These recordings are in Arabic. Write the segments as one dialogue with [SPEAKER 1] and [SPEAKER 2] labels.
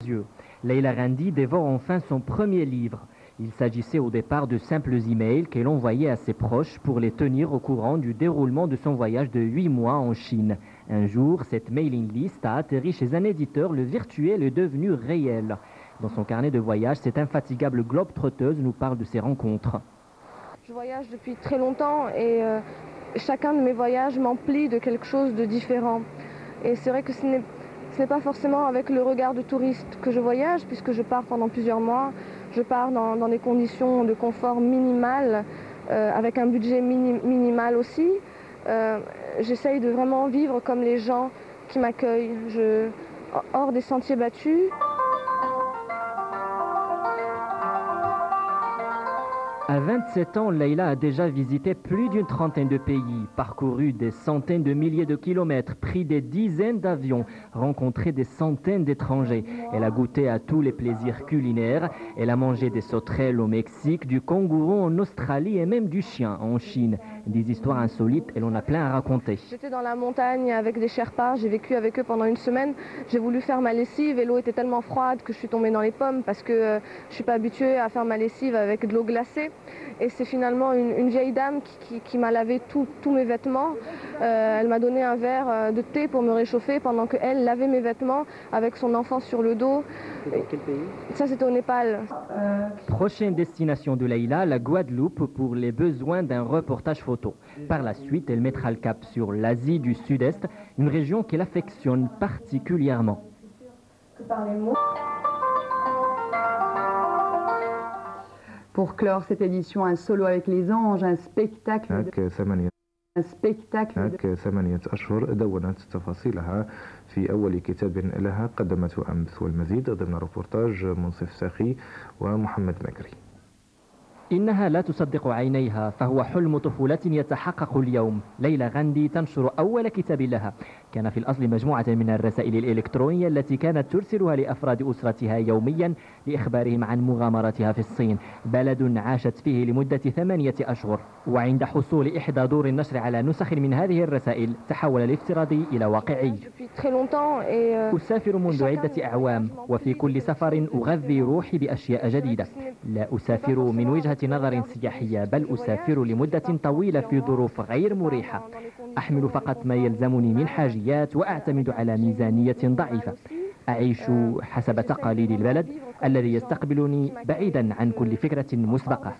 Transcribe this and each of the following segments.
[SPEAKER 1] yeux. Leila Ghandi dévore enfin son premier livre. Il s'agissait au départ de simples emails qu'elle envoyait à ses proches pour les tenir au courant du déroulement de son voyage de 8 mois en Chine. Un jour, cette mailing list a atterri chez un éditeur, le virtuel est devenu réel. Dans son carnet de voyage, cette infatigable globe-trotteuse nous parle de ses rencontres.
[SPEAKER 2] Je voyage depuis très longtemps et chacun de mes voyages m'emplit de quelque chose de différent. Et c'est vrai que ce n'est pas forcément avec le regard de touriste que je voyage, puisque je pars pendant plusieurs mois. Je pars dans des conditions de confort minimales, avec un budget minimal aussi. J'essaye de vraiment vivre comme les gens qui m'accueillent, hors des sentiers battus.
[SPEAKER 1] À 27 ans, Leila a déjà visité plus d'une trentaine de pays, parcouru des centaines de milliers de kilomètres, pris des dizaines d'avions, rencontré des centaines d'étrangers. Elle a goûté à tous les plaisirs culinaires. Elle a mangé des sauterelles au Mexique, du kangourou en Australie et même du chien en Chine. Des histoires insolites, elle en a plein à raconter.
[SPEAKER 2] J'étais dans la montagne avec des Sherpas, j'ai vécu avec eux pendant une semaine. J'ai voulu faire ma lessive et l'eau était tellement froide que je suis tombée dans les pommes parce que je ne suis pas habituée à faire ma lessive avec de l'eau glacée. Et c'est finalement une vieille dame qui m'a lavé tous mes vêtements. Elle m'a donné un verre de thé pour me réchauffer pendant qu'elle lavait mes vêtements avec son enfant sur le dos.
[SPEAKER 1] C'était dans quel pays?
[SPEAKER 2] Ça, c'était au Népal.
[SPEAKER 1] Prochaine destination de Leila, la Guadeloupe, pour les besoins d'un reportage photo. Par la suite, elle mettra le cap sur l'Asie du Sud-Est, une région qu'elle affectionne particulièrement.
[SPEAKER 3] Pour clore cette édition, un solo avec les anges, un spectacle
[SPEAKER 4] هناك 8 أشهر دونت تفاصيلها في أول كتاب لها قدمته أمس، والمزيد ضمن ريبورتاج منصف ساخي ومحمد مكري.
[SPEAKER 1] إنها لا تصدق عينيها، فهو حلم طفولة يتحقق اليوم. ليلى غندي تنشر أول كتاب لها. كان في الأصل مجموعة من الرسائل الإلكترونية التي كانت ترسلها لأفراد أسرتها يوميا لإخبارهم عن مغامراتها في الصين، بلد عاشت فيه لمدة 8 أشهر. وعند حصول إحدى دور النشر على نسخ من هذه الرسائل تحول الافتراضي إلى واقعي. أسافر منذ عدة أعوام، وفي كل سفر أغذي روحي بأشياء جديدة. لا أسافر من وجهة نظر سياحية، بل أسافر لمدة طويلة في ظروف غير مريحة. أحمل فقط ما يلزمني من حاجيات وأعتمد على ميزانية ضعيفة. أعيش حسب تقاليد البلد الذي يستقبلني بعيدا عن كل فكرة مسبقة.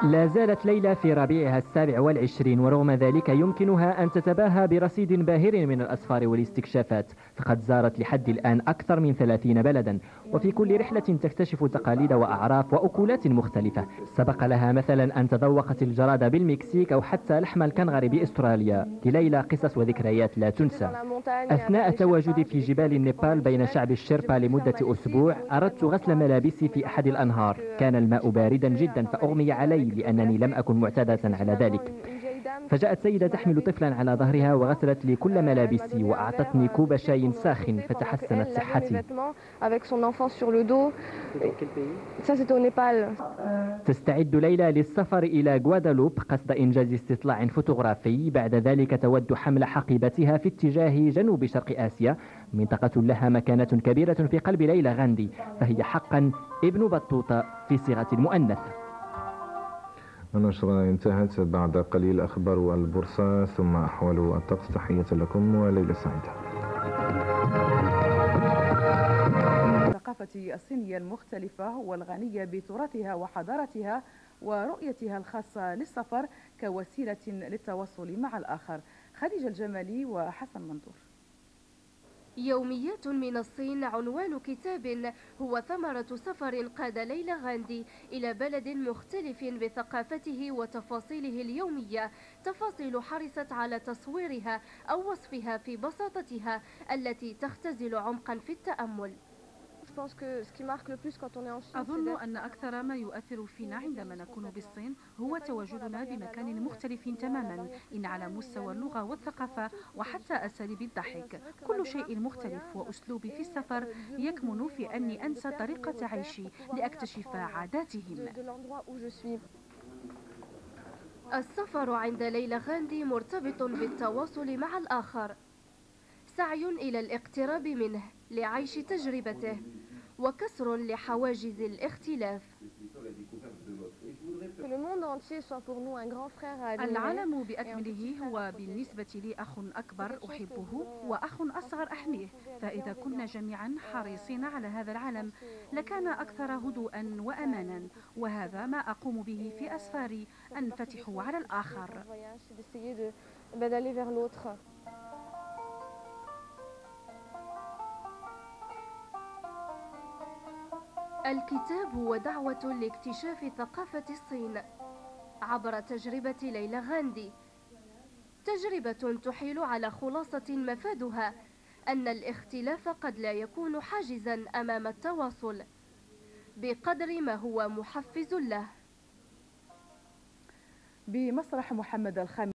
[SPEAKER 1] لا زالت ليلى في ربيعها 27، ورغم ذلك يمكنها أن تتباهى برصيد باهر من الأسفار والاستكشافات، فقد زارت لحد الآن أكثر من 30 بلدا، وفي كل رحلة تكتشف تقاليد وأعراف وأكلات مختلفة. سبق لها مثلا أن تذوقت الجراد بالمكسيك أو حتى لحم الكنغر بأستراليا. لليلى قصص وذكريات لا تنسى. أثناء تواجدي في جبال النيبال بين شعب الشيربا لمدة أسبوع، أردت غسل ملابسي في أحد الأنهار. كان الماء باردا جدا فأغمي علي لأنني لم أكن معتادة على ذلك. فجاءت سيدة تحمل طفلا على ظهرها وغسلت لي كل ملابسي وأعطتني كوب شاي ساخن فتحسنت صحتي. تستعد ليلى للسفر إلى غوادالوب قصد إنجاز استطلاع فوتوغرافي. بعد ذلك تود حمل حقيبتها في اتجاه جنوب شرق آسيا، منطقة لها مكانة كبيرة في قلب ليلى غاندي، فهي حقا ابن بطوطة في صيغة المؤنث.
[SPEAKER 4] النشرة انتهت. بعد قليل أخبار البورصة ثم أحوال الطقس. تحية لكم وليلة سعيدة.
[SPEAKER 5] الثقافة الصينية المختلفة والغنية بتراثها وحضارتها ورؤيتها الخاصة للسفر كوسيلة للتواصل مع الآخر. خديجة الجمالي وحسن منظور.
[SPEAKER 6] يوميات من الصين عنوان كتاب هو ثمرة سفر قاد ليلى غاندي إلى بلد مختلف بثقافته وتفاصيله اليومية، تفاصيل حرصت على تصويرها أو وصفها في بساطتها التي تختزل عمقا في التأمل.
[SPEAKER 5] أظن أن أكثر ما يؤثر فينا عندما نكون بالصين هو تواجدنا بمكان مختلف تماما، إن على مستوى اللغة والثقافة وحتى أساليب الضحك. كل شيء مختلف، وأسلوبي في السفر يكمن في أني أنسى طريقة عيشي لأكتشف عاداتهم.
[SPEAKER 6] السفر عند ليلى غاندي مرتبط بالتواصل مع الآخر. سعي إلى الاقتراب منه لعيش تجربته وكسر لحواجز الاختلاف.
[SPEAKER 5] العالم بأكمله هو بالنسبة لي أخ أكبر أحبه وأخ أصغر أحميه، فإذا كنا جميعا حريصين على هذا العالم لكان أكثر هدوءا وأمانا، وهذا ما أقوم به في أسفاري، أنفتح على الآخر.
[SPEAKER 6] الكتاب هو دعوة لاكتشاف ثقافة الصين عبر تجربة ليلى غاندي، تجربة تحيل على خلاصة مفادها أن الاختلاف قد لا يكون حاجزا أمام التواصل بقدر ما هو محفز له.
[SPEAKER 7] بمسرح محمد الخامس